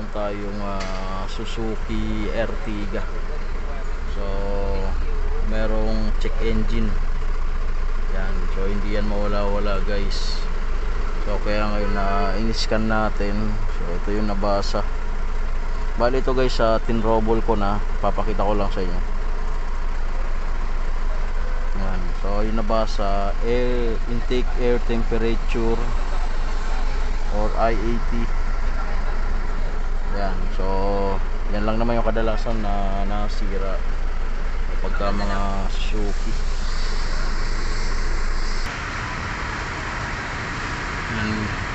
tayong Suzuki Ertiga. So merong check engine yan, so hindi yan mawala-wala guys. So kaya ngayon na in-scan natin. So ito yung nabasa. Bali ito guys, tinrobol ko na, papakita ko lang sa inyo. Yan. So yung nabasa, intake air temperature or IAT. Yan. So yan lang naman yung kadalasan na nasira pagka mga Suzuki.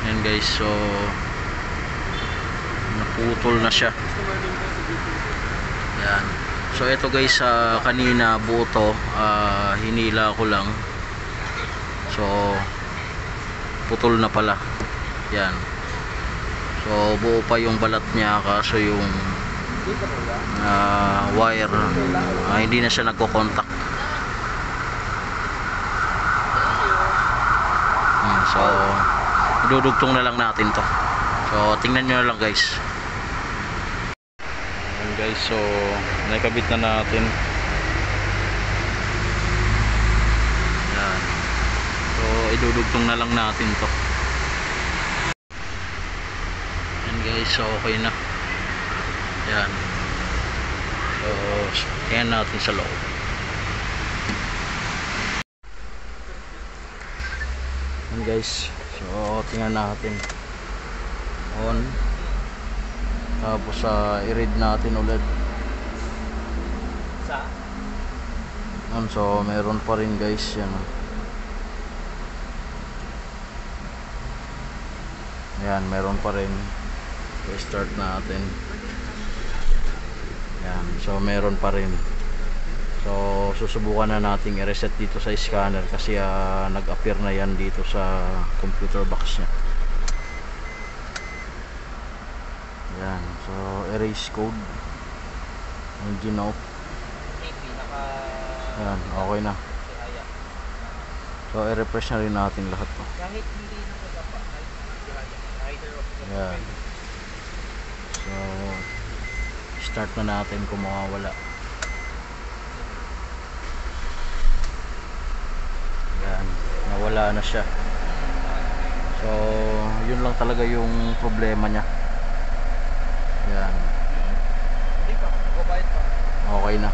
Yan guys, so naputol na siya. Yan. So ito guys, kanina buto, hinila ko lang. So putol na pala. Yan. So buo pa yung balat niya, kaso yung wire hindi na siya nagko-contact. So idudugtong na lang natin to. So tingnan nyo na lang guys. Ayan guys, so nakabit na natin. Ayan. So idudugtong na lang natin to. Ayan guys, so okay na. Ayan. So tingnan natin sa loob. Ayan guys, so tingnan natin on, tapos i-read natin ulit. So meron pa rin guys yan. Ayan, meron pa rin. I-start natin. Ayan, so meron pa rin. So susubukan na nating i-reset dito sa scanner kasi nag-appear na yan dito sa computer box nya. Yan, so erase code, engine off. Yan, okay na. So i-refresh na rin natin lahat to. Yan. So start na natin kung mawawala. Yan, nawala na siya. So yun lang talaga yung problema nya. Yan. Okay na.